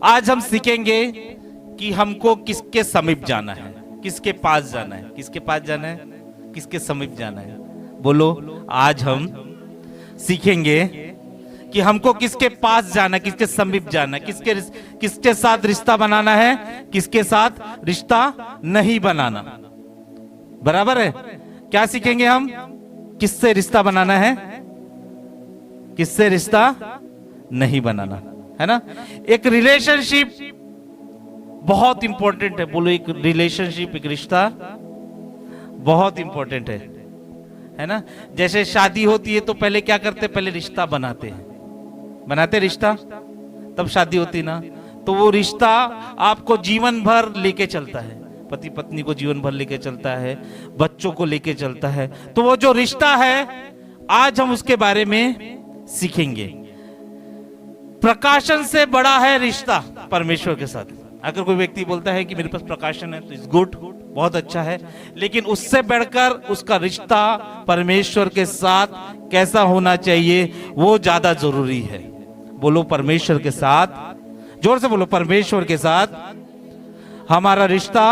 आज हम सीखेंगे कि हमको किसके समीप जाना है, किसके पास जाना है, किसके पास जाना है, किसके समीप जाना है। बोलो, आज हम सीखेंगे कि हमको किसके पास जाना है, किसके समीप जाना है, किसके साथ रिश्ता बनाना है, किसके साथ रिश्ता नहीं बनाना। बराबर है? क्या सीखेंगे हम? किससे रिश्ता बनाना है, किससे रिश्ता नहीं बनाना, है ना। एक रिलेशनशिप बहुत इंपॉर्टेंट है। बोलो, एक रिलेशनशिप, एक रिश्ता बहुत इंपॉर्टेंट है ना। जैसे शादी होती है तो पहले क्या करते हैं? पहले रिश्ता बनाते हैं, बनाते रिश्ता, तब शादी होती ना। तो वो रिश्ता आपको जीवन भर लेके चलता है, पति पत्नी को जीवन भर लेके चलता है, बच्चों को लेके चलता है। तो वो जो रिश्ता है, आज हम उसके बारे में सीखेंगे। प्रकाशन से बड़ा है रिश्ता परमेश्वर के साथ। अगर कोई व्यक्ति बोलता है कि मेरे पास प्रकाशन है तो इट्स गुड, बहुत अच्छा है, लेकिन उससे बढ़कर उसका रिश्ता परमेश्वर के साथ कैसा होना चाहिए वो ज्यादा जरूरी है। बोलो, परमेश्वर के साथ, जोर से बोलो, परमेश्वर के साथ हमारा रिश्ता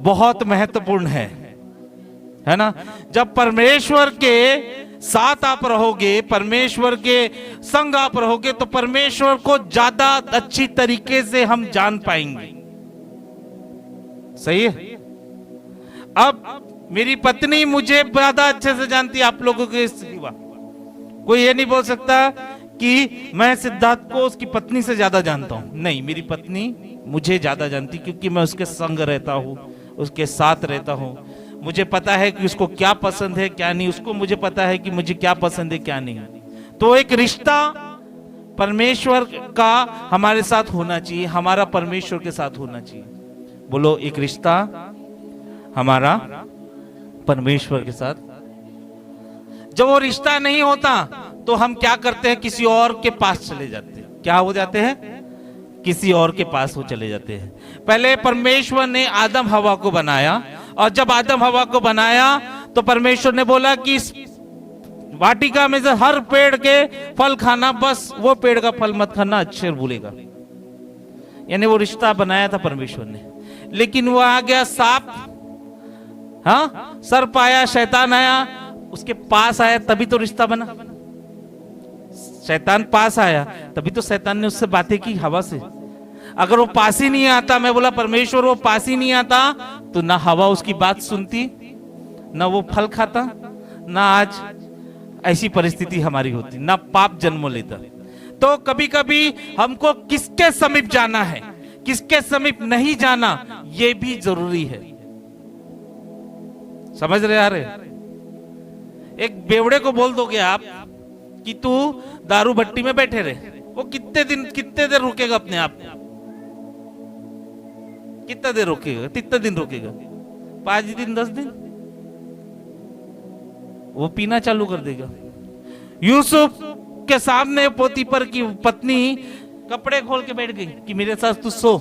बहुत महत्वपूर्ण है ना। जब परमेश्वर के साथ आप रहोगे, परमेश्वर के संग आप रहोगे, तो परमेश्वर को ज्यादा अच्छी तरीके से हम जान पाएंगे। सही है? अब मेरी पत्नी मुझे ज्यादा अच्छे से जानती है आप लोगों के सिवा। कोई ये नहीं बोल सकता कि मैं सिद्धार्थ को उसकी पत्नी से ज्यादा जानता हूं। नहीं, मेरी पत्नी मुझे ज्यादा जानती, क्योंकि मैं उसके संग रहता हूं, उसके साथ रहता हूं। मुझे पता है कि उसको क्या पसंद है क्या नहीं, उसको मुझे पता है कि मुझे क्या पसंद है क्या नहीं। तो एक रिश्ता परमेश्वर का हमारे साथ होना चाहिए, हमारा परमेश्वर के साथ होना चाहिए। बोलो, एक रिश्ता हमारा परमेश्वर के साथ। जब वो रिश्ता नहीं होता तो हम क्या करते हैं? किसी और के पास चले जाते हैं। क्या हो जाते हैं? किसी और के पास वो चले जाते हैं। पहले परमेश्वर ने आदम हवा को बनाया, और जब आदम हवा को बनाया तो परमेश्वर ने बोला कि इस वाटिका में से हर पेड़ के फल खाना, बस वो पेड़ का फल मत खाना, अक्षर भूलेगा। यानी वो रिश्ता बनाया था परमेश्वर ने, लेकिन वो आ गया सांप, हाँ, सर्प आया, शैतान आया, उसके पास आया, तभी तो रिश्ता बना। शैतान पास आया तभी तो शैतान ने उससे बातें की, हवा से। अगर वो पास ही नहीं आता, मैं बोला परमेश्वर वो पास ही नहीं आता, तो ना हवा उसकी बात सुनती, ना वो फल खाता, ना आज ऐसी परिस्थिति हमारी होती, ना पाप जन्म लेता। तो कभी कभी हमको किसके समीप जाना है, किसके समीप नहीं जाना, ये भी जरूरी है। समझ रहे यार? एक बेवड़े को बोल दोगे आप कि तू दारू भट्टी में बैठे रहे, वो कितने देर रुकेगा अपने आप? कितना देर रुकेगा? कितना दिन रुकेगा? 5 दिन 10 दिन वो पीना चालू कर देगा। यूसुफ के सामने पोतीफर की पत्नी कपड़े खोल के बैठ गई कि मेरे साथ तू सो।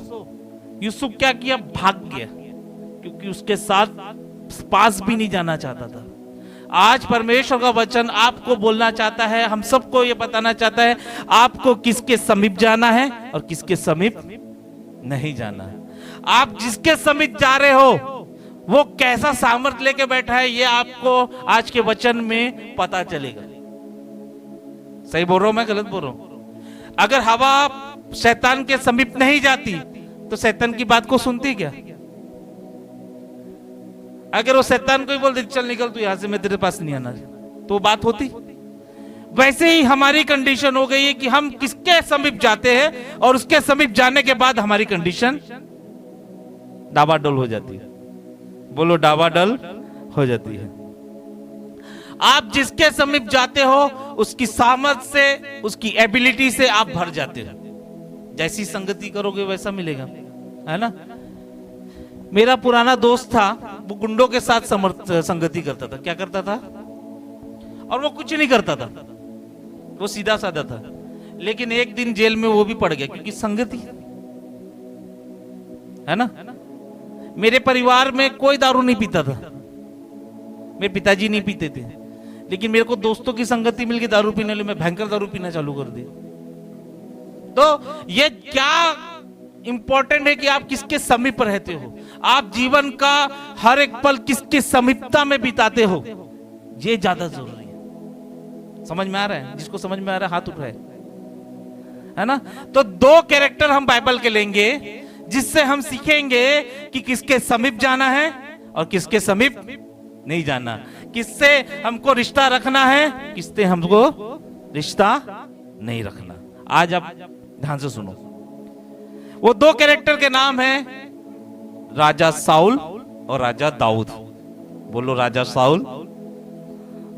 यूसुफ क्या किया? भाग गया, क्योंकि उसके साथ पास भी नहीं जाना चाहता था। आज परमेश्वर का वचन आपको बोलना चाहता है, हम सबको ये बताना चाहता है, आपको किसके समीप जाना है और किसके समीप नहीं जाना है। आप जिसके समीप जा रहे हो वो कैसा सामर्थ्य लेके बैठा है, ये आपको आज के वचन में पता चलेगा। सही बोल रहा हूं मैं, गलत बोल रहा हूं? अगर हवा शैतान के समीप नहीं जाती तो शैतान की बात को सुनती क्या? अगर वो शैतान को ही बोल दे चल निकल तू यहां से, मैं तेरे पास नहीं आना, तो बात होती? वैसे ही हमारी कंडीशन हो गई है कि हम किसके समीप जाते हैं और उसके समीप जाने के बाद हमारी कंडीशन डावाडोल हो जाती है। बोलो, डावाडोल हो जाती है। आप जिसके समीप जाते हो उसकी सामर्थ्य से, उसकी एबिलिटी से आप भर जाते हो। जैसी संगति करोगे वैसा मिलेगा, है ना। मेरा पुराना दोस्त था, वो गुंडों के साथ संगति करता था। क्या करता था? और वो कुछ नहीं करता था, वो सीधा साधा था, लेकिन एक दिन जेल में वो भी पड़ गया क्योंकि संगति, है ना। मेरे परिवार में कोई दारू नहीं पीता था, मेरे पिताजी नहीं पीते थे, लेकिन मेरे को दोस्तों की संगति मिल गई दारू पीने, मैं भयंकर दारू पीना चालू कर दी। तो ये क्या इंपॉर्टेंट है कि आप किसके समीप रहते हो, आप जीवन का हर एक पल किसके समीपता में बिताते हो, ये ज्यादा जरूरी है। समझ में आ रहा है? जिसको समझ में आ रहा है हाथ उठाए, है ना। तो दो कैरेक्टर हम बाइबल के लेंगे जिससे हम सीखेंगे कि किसके समीप जाना है और किसके समीप नहीं जाना, किससे हमको रिश्ता रखना है, किससे हमको रिश्ता नहीं रखना। आज आप ध्यान से सुनो। वो दो कैरेक्टर के नाम है राजा साउल और राजा दाऊद। बोलो राजा साउल,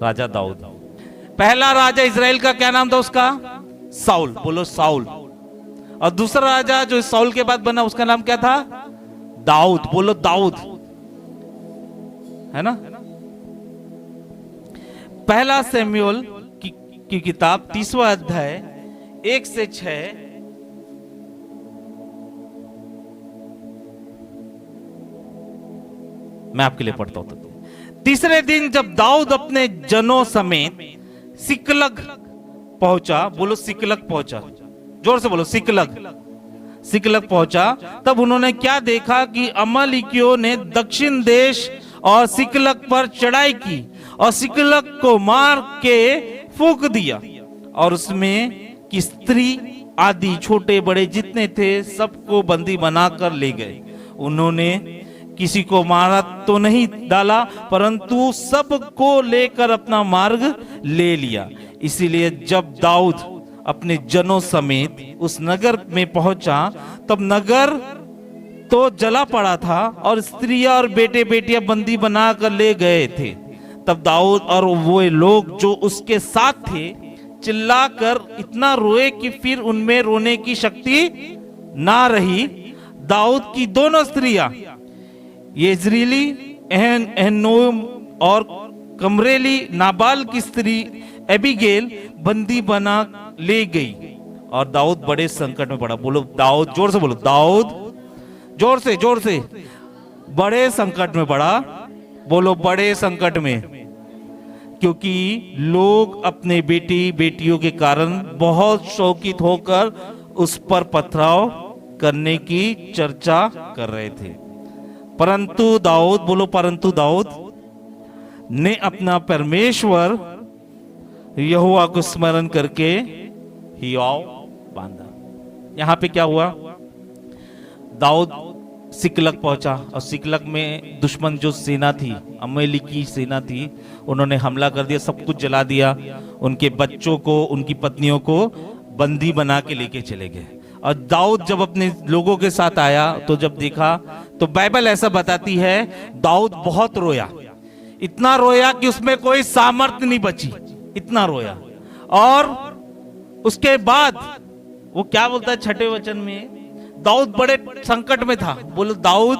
राजा दाऊद। पहला राजा इजराइल का क्या नाम था उसका? साउल। बोलो साउल। और दूसरा राजा जो साउल के बाद बना उसका नाम क्या था? दाऊद। बोलो दाऊद, है ना। पहला सैमुएल की किताब 30वां अध्याय 1 से 6। मैं आपके लिए पढ़ता हूं। तीसरे दिन जब दाऊद अपने जनों समेत सिकलग पहुंचा, बोलो सिकलग पहुंचा, जोर से बोलो सिकलग, सिकलग पहुंचा, तब उन्होंने क्या देखा कि अमालेकियों ने दक्षिण देश और सिकलग पर चढ़ाई की और सिकलग को मार के फूंक दिया और उसमें की स्त्री आदि छोटे बड़े जितने थे सबको बंदी बनाकर ले गए। उन्होंने किसी को मारा तो नहीं डाला, परंतु सबको लेकर अपना मार्ग ले लिया। इसीलिए जब दाऊद अपने जनों समेत उस नगर में पहुंचा तब नगर तो जला पड़ा था और स्त्रियां और बेटे बेटियां बंदी बनाकर ले गए थे। तब दाऊद और वो लोग जो उसके साथ थे चिल्लाकर इतना रोए कि फिर उनमें रोने की शक्ति ना रही। दाऊद की दोनों स्त्रियां येजरीली एहनोम और कमरेली नाबाल की स्त्री एबिगेल बंदी बना ले गई और दाऊद बड़े संकट में पड़ा। बोलो दाऊद, जोर से बोलो दाऊद, जोर से बड़े संकट में पड़ा। बोलो बड़े संकट में, क्योंकि लोग अपने बेटी बेटियों के कारण बहुत शौकित होकर उस पर पथराव करने की चर्चा कर रहे थे। परंतु दाऊद, बोलो परंतु दाऊद ने अपना परमेश्वर यहोवा को स्मरण करके हियाव बांधा। यहां पे क्या हुआ? दाऊद सिकलग पहुंचा और सिकलग में दुश्मन जो सेना थी, अमालेकी सेना थी, उन्होंने हमला कर दिया, सब कुछ जला दिया, उनके बच्चों को उनकी पत्नियों को बंदी बना के लेके चले गए। और दाऊद जब अपने लोगों के साथ आया तो जब देखा तो बाइबल ऐसा बताती है दाऊद बहुत रोया, इतना रोया कि उसमें कोई सामर्थ्य नहीं बची, इतना रोया। और उसके बाद वो क्या बोलता है 6वें वचन में, दाऊद बड़े संकट में था। बोलो दाऊद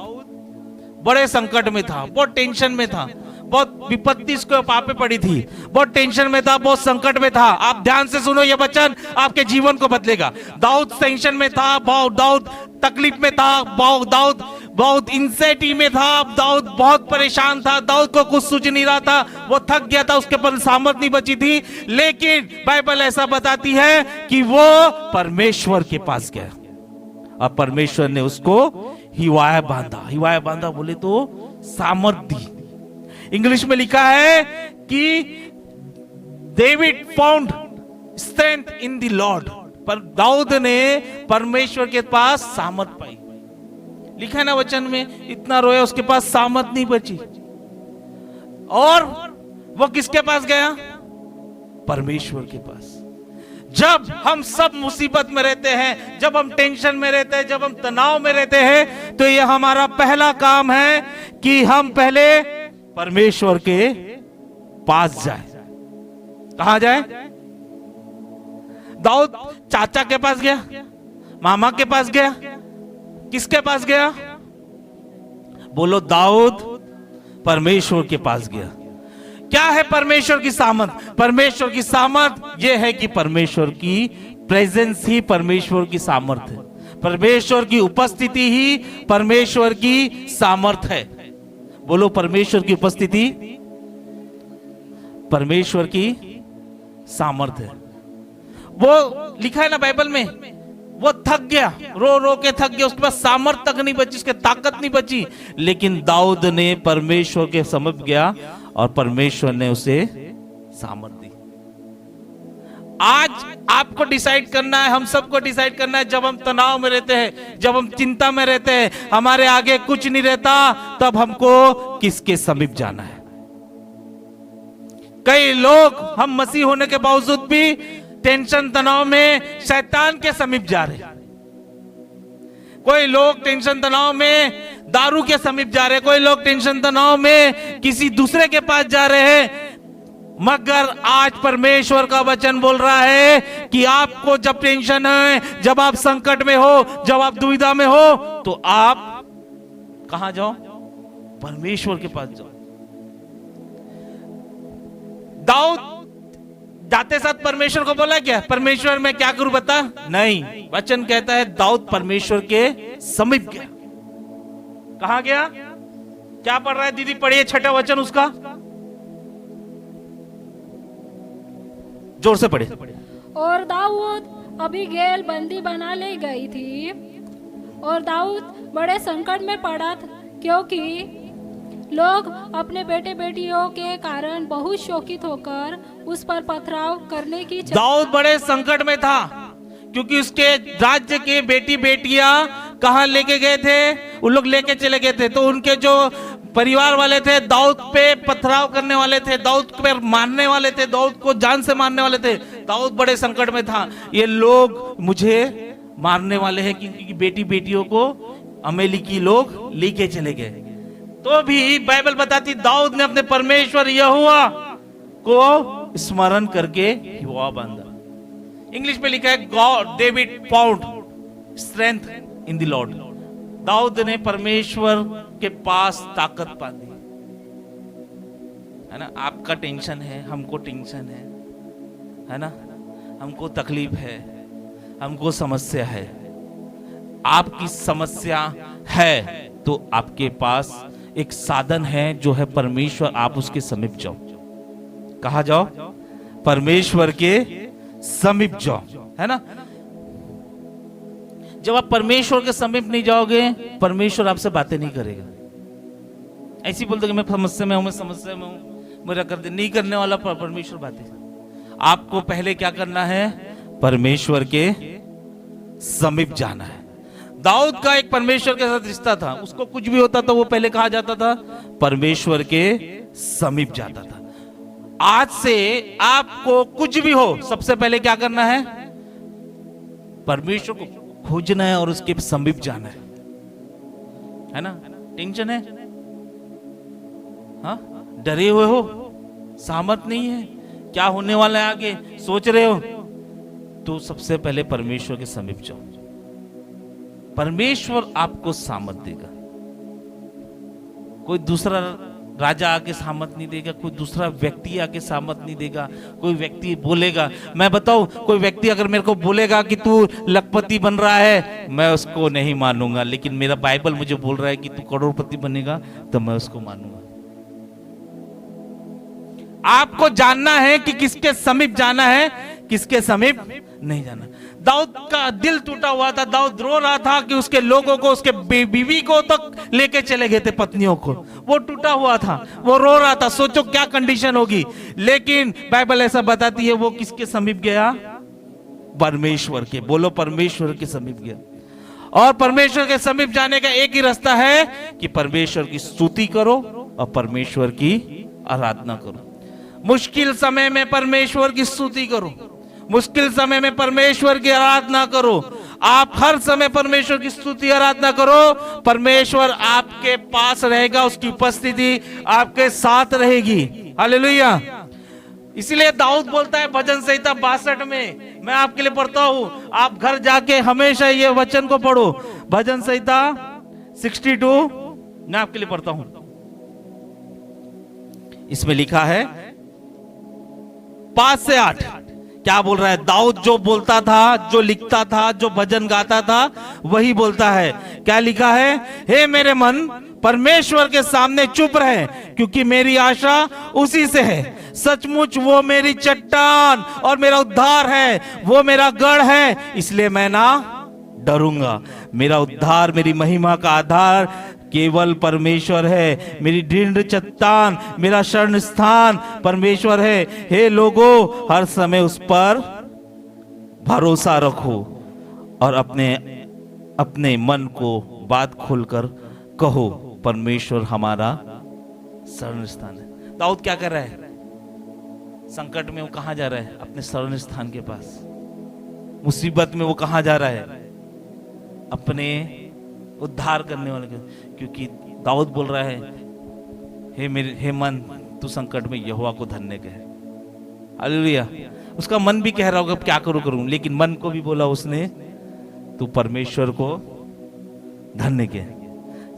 बड़े संकट में था, बहुत टेंशन में था, बहुत विपत्ति इसको पापे पड़ी थी, बहुत टेंशन में था, बहुत संकट में था। आप ध्यान से सुनो, ये वचन आपके जीवन को बदलेगा। दाऊद टेंशन में था, दाऊद तकलीफ में था, दाऊद बहुत इंसेटी में था, दाऊद बहुत परेशान था, दाऊद को कुछ सूझ नहीं रहा था, वो थक गया था, उसके पास सामर्थ नहीं बची थी। लेकिन बाइबल ऐसा बताती है कि वो परमेश्वर के पास गया और परमेश्वर ने उसको हिवाया बांधा। हिवाया बांधा बोले तो सामर्थ दी। इंग्लिश में लिखा है कि David found strength in the Lord, पर दाऊद ने परमेश्वर के पास सामर्थ पाई। लिखा है ना वचन में, इतना रोया उसके पास सामर्थ नहीं बची। और वो किसके पास गया? परमेश्वर के पास। जब हम सब मुसीबत में रहते हैं, जब हम टेंशन में रहते हैं, जब हम तनाव में रहते हैं, तो ये हमारा पहला काम है कि हम पहले परमेश्वर के पास जाए। कहां जाए? दाऊद चाचा के पास गया, मामा के पास गया, किसके पास गया? बोलो दाऊद परमेश्वर के पास गया। क्या है परमेश्वर की सामर्थ? परमेश्वर की सामर्थ यह है कि परमेश्वर की प्रेजेंस ही परमेश्वर की सामर्थ है, परमेश्वर की उपस्थिति ही परमेश्वर की सामर्थ है। बोलो परमेश्वर की उपस्थिति परमेश्वर की सामर्थ है। वो लिखा है ना बाइबल में वो थक गया, रो रो के थक गया, उसके पास सामर्थ तक नहीं बची, उसके ताकत नहीं बची। लेकिन दाऊद ने परमेश्वर के समीप गया और परमेश्वर ने उसे सामर्थ दी। आज आपको डिसाइड करना है, हम सबको डिसाइड करना है, जब हम तनाव में रहते हैं, जब हम चिंता में रहते हैं, हमारे आगे कुछ नहीं रहता, तब हमको किसके समीप जाना है। कई लोग हम मसीह होने के बावजूद भी टेंशन तनाव में शैतान के समीप जा रहे हैं। कोई लोग टेंशन तनाव में दारू के समीप जा रहे हैं, कोई लोग टेंशन तनाव में किसी दूसरे के पास जा रहे हैं। मगर आज परमेश्वर का वचन बोल रहा है कि आपको जब टेंशन है, जब आप संकट में हो, जब आप दुविधा में हो, तो आप कहां जाओ? परमेश्वर के पास जाओ। दाऊद जाते साथ परमेश्वर को बोला क्या? परमेश्वर मैं क्या करूं बता? नहीं, वचन कहता है दाऊद परमेश्वर के समीप गया। कहां गया? क्या पढ़ रहा है दीदी? पढ़िए छठा वचन उसका, जोर से पढ़े। और दाऊद अबीगैल बंदी बना ले गई थी, और दाऊद बड़े संकट में पड़ा क्योंकि लोग अपने बेटे बेटियों के कारण बहुत शोकित होकर उस पर पथराव करने की। दाऊद बड़े संकट में था क्योंकि उसके राज्य के बेटी बेटियां कहां लेके गए थे? उन लोग लेके चले गए थे, तो उनके जो परिवार वाले थे दाऊद पे पथराव करने वाले थे, दाऊद पे मारने वाले थे, दाऊद को जान से मारने वाले थे। दाऊद बड़े संकट में था, ये लोग मुझे मारने वाले हैं क्योंकि बेटी बेटियों को अमेरिकी लोग लेके चले गए। तो भी बाइबल बताती दाऊद ने अपने परमेश्वर यहोवा को स्मरण करके हिवा बांधा। इंग्लिश में लिखा है God David found strength in the Lord. दाऊद ने परमेश्वर के पास ताकत पाई, है ना। आपका टेंशन है, हमको टेंशन है ना, हमको तकलीफ है, हमको समस्या है। आपकी समस्या है तो आपके पास एक साधन है जो है परमेश्वर। आप उसके समीप जाओ। कहा जाओ? परमेश्वर के समीप जाओ, है ना। जब आप परमेश्वर के समीप नहीं जाओगे, परमेश्वर आपसे बातें नहीं करेगा। ऐसी बोलते कि मैं समस्या में हूं, मैं समस्या में हूं, मेरा कर दे, नहीं करने वाला परमेश्वर बातें। आपको पहले क्या करना है? परमेश्वर के समीप जाना है। दाऊद का एक परमेश्वर के साथ रिश्ता था, उसको कुछ भी होता था वो पहले कहा जाता था परमेश्वर के समीप जाता था। आज से आपको कुछ भी हो, सबसे पहले क्या करना है? परमेश्वर को खोजना है और उसके समीप जाना है ना। टेंशन है, हाँ, डरे हुए हो, सामर्थ नहीं है, क्या होने वाला है आगे सोच रहे हो, तो सबसे पहले परमेश्वर के समीप जाओ। परमेश्वर आपको सामर्थ देगा। कोई दूसरा राजा आके सामर्थ नहीं देगा, कोई दूसरा व्यक्ति आके सामर्थ नहीं देगा। कोई व्यक्ति बोलेगा, मैं बताऊं, कोई व्यक्ति अगर मेरे को बोलेगा कि तू लखपति बन रहा है, मैं उसको नहीं मानूंगा। लेकिन मेरा बाइबल मुझे बोल रहा है कि तू करोड़पति बनेगा, तो मैं उसको मानूंगा। आपको जानना है कि किसके समीप जाना है, किसके समीप नहीं जाना। दाऊद का दिल टूटा हुआ था, दाऊद रो रहा था कि उसके लोगों को, उसके बीवी को तक लेके चले गए थे, पत्नियों को। वो टूटा हुआ था, वो रो रहा था, सोचो क्या कंडीशन होगी। लेकिन बाइबल ऐसा बताती है वो किसके समीप गया? परमेश्वर के। बोलो, परमेश्वर के समीप गया। और परमेश्वर के समीप जाने का एक ही रास्ता है कि परमेश्वर की स्तुति करो और परमेश्वर की आराधना करो। मुश्किल समय में परमेश्वर की स्तुति करो, मुश्किल समय में परमेश्वर की आराधना करो। आप हर समय परमेश्वर की स्तुति आराधना करो, परमेश्वर आपके पास रहेगा, उसकी उपस्थिति आपके साथ रहेगी। हालेलुया। इसलिए दाऊद बोलता है भजन संहिता 62 में, मैं आपके लिए पढ़ता हूं, आप घर जाके हमेशा ये वचन को पढ़ो। भजन संहिता 62 मैं आपके लिए पढ़ता हूं। इसमें लिखा है 5 से 8 क्या बोल रहा है? दाऊद जो बोलता था, जो लिखता था, जो भजन गाता था, वही बोलता है। क्या लिखा है? हे मेरे मन, परमेश्वर के सामने चुप रहे, क्योंकि मेरी आशा उसी से है। सचमुच वो मेरी चट्टान और मेरा उद्धार है, वो मेरा गढ़ है, इसलिए मैं ना डरूंगा। मेरा उद्धार, मेरी महिमा का आधार केवल परमेश्वर है। मेरी दृढ़ चट्टान, मेरा शरण स्थान परमेश्वर है। हे लोगों, हर समय उस पर भरोसा रखो और अपने मन को बात खोलकर कहो, परमेश्वर हमारा शरण स्थान है। दाऊद क्या कर रहा है? संकट में वो कहां जा रहा है? अपने शरण स्थान के पास। मुसीबत में वो कहां जा रहा है? अपने उद्धार करने वाले के। क्योंकि दाऊद बोल रहा है, हे मन, तू संकट में यहोवा को धन्य कह। हालेलुया। उसका मन भी कह रहा होगा क्या करूं, लेकिन मन को भी बोला उसने, तू परमेश्वर को धन्य कह।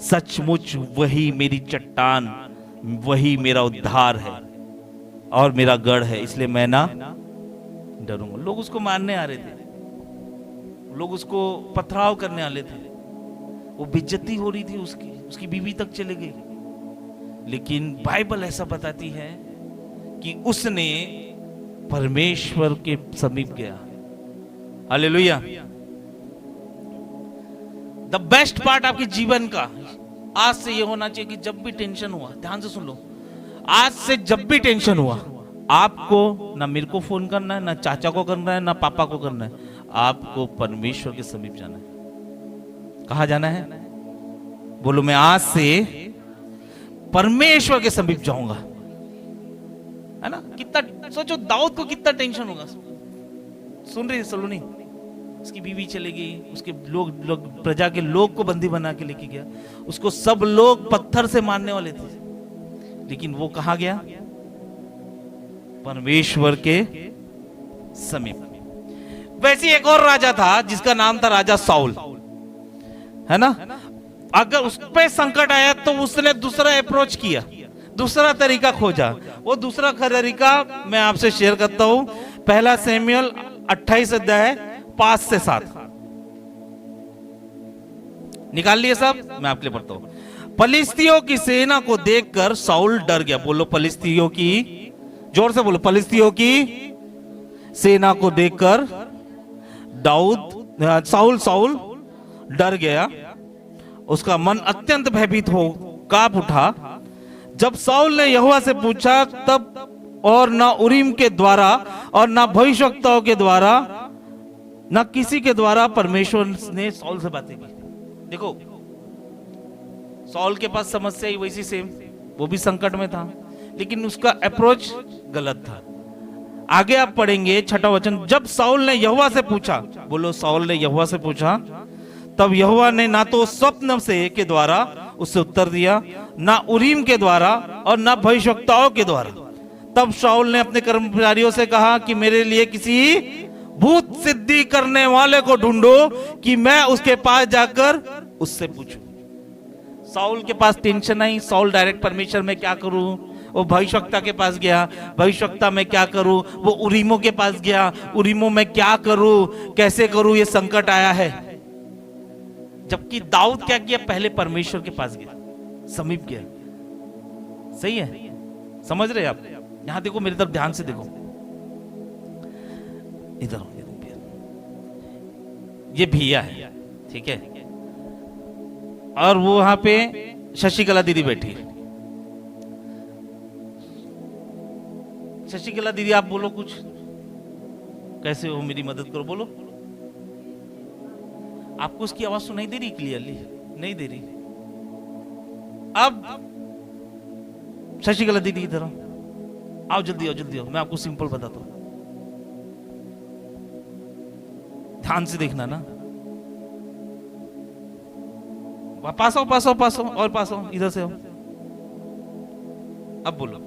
सचमुच वही मेरी चट्टान, वही मेरा उद्धार है और मेरा गढ़ है, इसलिए मैं ना डरूंगा। लोग उसको मारने आ रहे थे, लोग उसको पथराव करने वाले थे, वो बेइज्जती हो रही थी, उसकी बीवी तक चले गई। लेकिन बाइबल ऐसा बताती है कि उसने परमेश्वर के समीप गया। हालेलुया। द बेस्ट पार्ट आपके जीवन का आज से ये होना चाहिए कि जब भी टेंशन हुआ, ध्यान से सुन लो, आज से जब भी टेंशन हुआ, आपको ना मेरे को फोन करना है, ना चाचा को करना है, ना पापा को करना है, आपको परमेश्वर के समीप जाना है। कहां जाना है? बोलो, मैं आज से परमेश्वर के समीप जाऊंगा। है ना? कितना सोचो, दाऊद को कितना टेंशन होगा। सुन रही सलोनी? उसकी बीवी चली गई, उसके लोग प्रजा के लोग को बंदी बना के लेके गया, उसको सब लोग पत्थर से मारने वाले थे, लेकिन वो कहां गया? परमेश्वर के समीप। वैसे एक और राजा था जिसका नाम था राजा साउल, है ना? अगर उस पे संकट आया तो उसने दूसरा अप्रोच किया, दूसरा तरीका खोजा। वो दूसरा तरीका मैं आपसे शेयर करता हूं। पहला सैमुएल 28 अध्याय 5 से 7 निकाल लिए सब, मैं आपके लिए पढ़ता हूं। फलिस्तियों की सेना को देखकर साउल डर गया। बोलो फलिस्तियों की, जोर से बोलो, फलिस्तियों की सेना को देखकर साउल डर गया। उसका मन अत्यंत भयभीत हो कांप उठा। जब साउल ने यहोवा से पूछा तब, और ना उरीम के द्वारा और ना भविष्यवक्ताओं के द्वारा, ना किसी के द्वारा परमेश्वर ने साउल से बातें की। देखो, साउल के पास समस्या ही वैसी सेम, वो भी संकट में था, लेकिन उसका अप्रोच गलत था। आगे आप पढ़ेंगे 6वां वचन। जब साउल ने यहोवा से पूछा, बोलो साउल ने यहोवा से पूछा, तब यहोवा ने ना तो स्वप्न से के द्वारा उससे उत्तर दिया, ना उरीम के द्वारा और ना भविष्यवक्ताओं के द्वारा। तब शाऊल ने अपने कर्मचारियों से कहा कि मेरे लिए किसी भूत सिद्धि करने वाले को ढूंढो कि मैं उसके पास जाकर उससे पूछूं। साउल के पास टेंशन आई, साउल डायरेक्ट परमेश्वर में क्या करूं, वो भविष्यवक्ता के पास गया, भविष्यवक्ता में क्या करूं, वो उरीमों के पास गया, उरीमों में क्या करूं, कैसे करूं, ये संकट आया है। जबकि दाऊद क्या किया? पहले परमेश्वर के पास गया, समीप गया। सही है? समझ रहे आप? यहां देखो, मेरी तरफ ध्यान से देखो, इधर ये भैया है, ठीक है, और वो वहां पे शशिकला दीदी बैठी है। शशिकला दीदी, आप बोलो कुछ, कैसे हो, मेरी मदद करो, बोलो। आपको उसकी आवाज सुनाई दे रही क्लियरली? नहीं दे रही। अब शशिकला दीदी इधर आओ, जल्दी आओ, जल्दी आओ, मैं आपको सिंपल बताता हूं, ध्यान से देखना ना। पास आओ, पास आओ, पास आओ, और पास आओ, इधर से आओ। अब बोलो,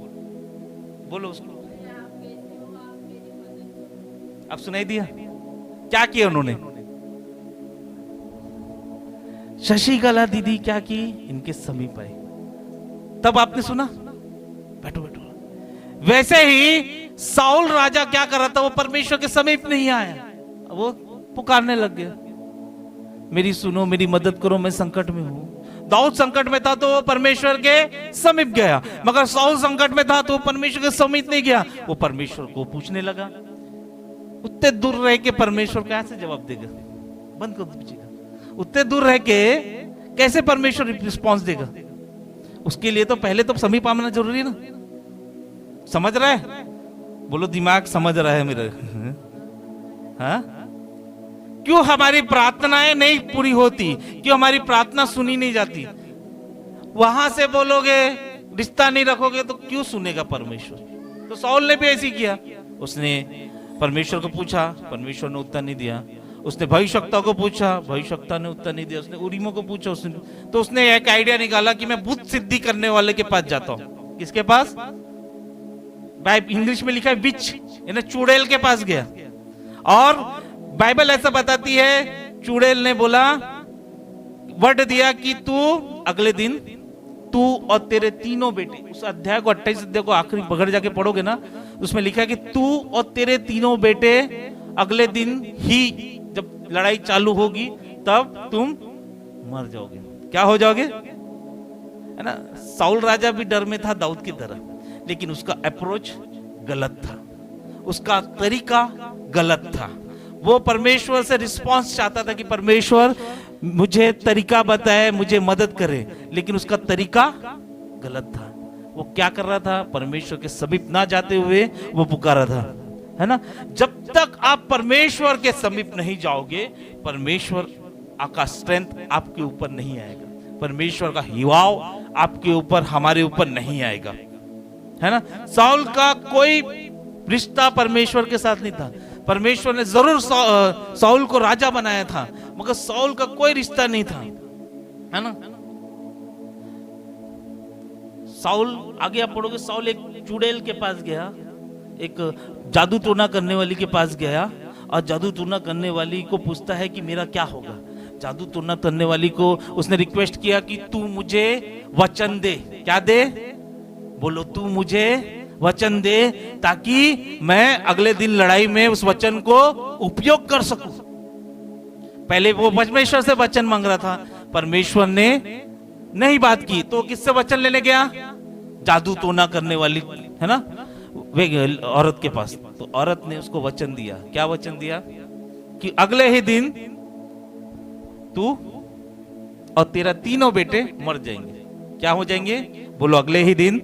बोलो उसको। अब सुनाई दिया? क्या किया उन्होंने? शशिकला दीदी क्या की? इनके समीप आए। तब आपने सुना? बैठो बैठो। वैसे ही साउल राजा क्या कर रहा था? वो परमेश्वर के समीप नहीं आया, वो पुकारने लग गया, मेरी सुनो, मेरी मदद करो, मैं संकट में हूं। दाऊद संकट में था तो वो परमेश्वर के समीप गया, मगर साउल संकट में था तो वो परमेश्वर के समीप नहीं गया, वो परमेश्वर को पूछने लगा। उतने दूर रह के परमेश्वर कैसे जवाब देगा? बंद कर दीजिएगा। उतने दूर रह के कैसे परमेश्वर रिस्पॉन्स देगा? उसके लिए तो पहले तो समीप आना जरूरी है ना। समझ रहा है? बोलो दिमाग समझ रहा है मेरा? हाँ? क्यों हमारी प्रार्थनाएं नहीं पूरी होती? क्यों हमारी प्रार्थना सुनी नहीं जाती? वहां से बोलोगे, रिश्ता नहीं रखोगे तो क्यों सुनेगा परमेश्वर? तो साउल ने भी ऐसी किया। उसने परमेश्वर को पूछा, परमेश्वर ने उत्तर नहीं दिया। उसने भविष्यवक्ता को पूछा, भविष्यवक्ता ने उत्तर नहीं दिया। उसने उरीमों को पूछा, उसने एक आइडिया निकाला कि मैं बुद्ध सिद्धि करने वाले के पास जाता हूं। किसके पास? इंग्लिश में लिखा है विच, यानी चुड़ैल के पास गया। और बाइबल ऐसा बताती है, चुड़ैल ने बोला, वर्ड दिया कि तू अगले दिन तू और तेरे तीनों बेटे, उस अध्याय को 28 अध्याय को आखिरी बगड़ जाके पढ़ोगे ना, उसमें लिखा है कि तू और तेरे तीनों बेटे अगले दिन ही, जब लड़ाई चालू होगी तब तुम मर जाओगे। क्या हो जाओगे? है ना? साउल राजा भी डर में था दाऊद की तरह, लेकिन उसका अप्रोच गलत था, उसका तरीका गलत था। वो परमेश्वर से रिस्पांस चाहता था कि परमेश्वर मुझे तरीका बताए, मुझे मदद करे, लेकिन उसका तरीका गलत था। वो क्या कर रहा था? परमेश्वर के समीप ना जाते हुए वो पुकारा था, है ना? जब तक आप परमेश्वर के समीप नहीं जाओगे, परमेश्वर का स्ट्रेंथ आपके ऊपर नहीं आएगा, परमेश्वर का हिवाव आपके ऊपर, हमारे ऊपर नहीं आएगा, है ना? साउल का कोई रिश्ता परमेश्वर के साथ नहीं था। परमेश्वर ने जरूर साउल को राजा बनाया था, मगर साउल का कोई रिश्ता नहीं था, है ना? साउल, आगे आप पढ़ोगे, साउल एक चुड़ैल के पास गया, एक जादू टोना करने वाली के पास गया, और जादू टोना करने वाली को पूछता है कि मेरा क्या होगा। जादू टोना करने वाली को उसने रिक्वेस्ट किया कि तू मुझे वचन दे। क्या दे? बोलो, तू मुझे वचन दे ताकि मैं अगले दिन लड़ाई में उस वचन को उपयोग कर सकूं। पहले वो परमेश्वर से वचन मांग रहा था, परमेश्वर ने नहीं बात की, तो किससे वचन लेने गया? जादू टोना करने वाली, है ना, वे औरत के पास। तो औरत ने उसको वचन दिया। क्या वचन दिया? कि अगले ही दिन तू और तेरा तीनों बेटे मर जाएंगे। क्या हो जाएंगे? बोलो, अगले ही दिन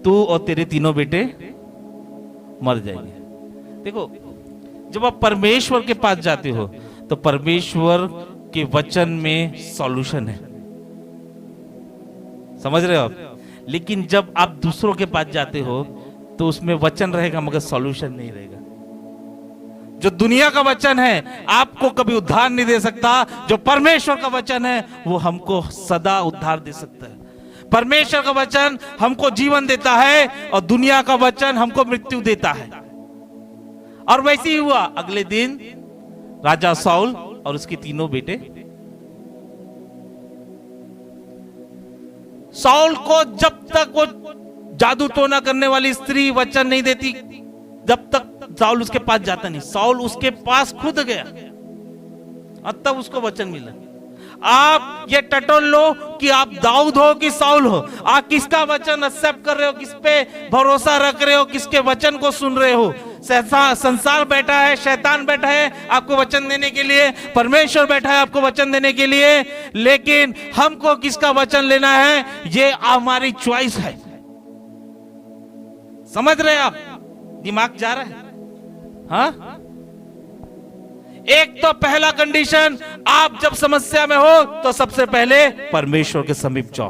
तू और तेरे तीनों बेटे मर जाएंगे। देखो, जब आप परमेश्वर के पास जाते हो तो परमेश्वर के वचन में सॉल्यूशन है, समझ रहे हो आप? लेकिन जब आप दूसरों के पास जाते हो तो उसमें वचन रहेगा मगर सॉल्यूशन नहीं रहेगा। जो दुनिया का वचन है आपको कभी उद्धार नहीं दे सकता, जो परमेश्वर का वचन है वो हमको सदा उद्धार दे सकता है। परमेश्वर का वचन हमको जीवन देता है और दुनिया का वचन हमको मृत्यु देता है। और वैसे ही हुआ। अगले दिन राजा साउल और उसके तीनों बेटे, साउल को जब तक वो जादू टोना करने वाली स्त्री वचन नहीं देती, जब तक साउल उसके पास जाता नहीं। साउल उसके पास खुद गया और तब उसको वचन मिला। आप ये टटोल लो कि आप दाऊद हो कि साउल हो, आप किसका वचन एक्सेप्ट कर रहे हो, किस पे भरोसा रख रहे हो, किसके वचन को सुन रहे हो। संसार बैठा है, शैतान बैठा है आपको वचन देने के लिए, परमेश्वर बैठा है आपको वचन देने के लिए, लेकिन हमको किसका वचन लेना है ये हमारी चॉइस है। समझ रहे आप? दिमाग जा रहा है? हाँ? एक तो पहला कंडीशन, आप जब समस्या में हो तो सबसे पहले परमेश्वर के समीप जाओ।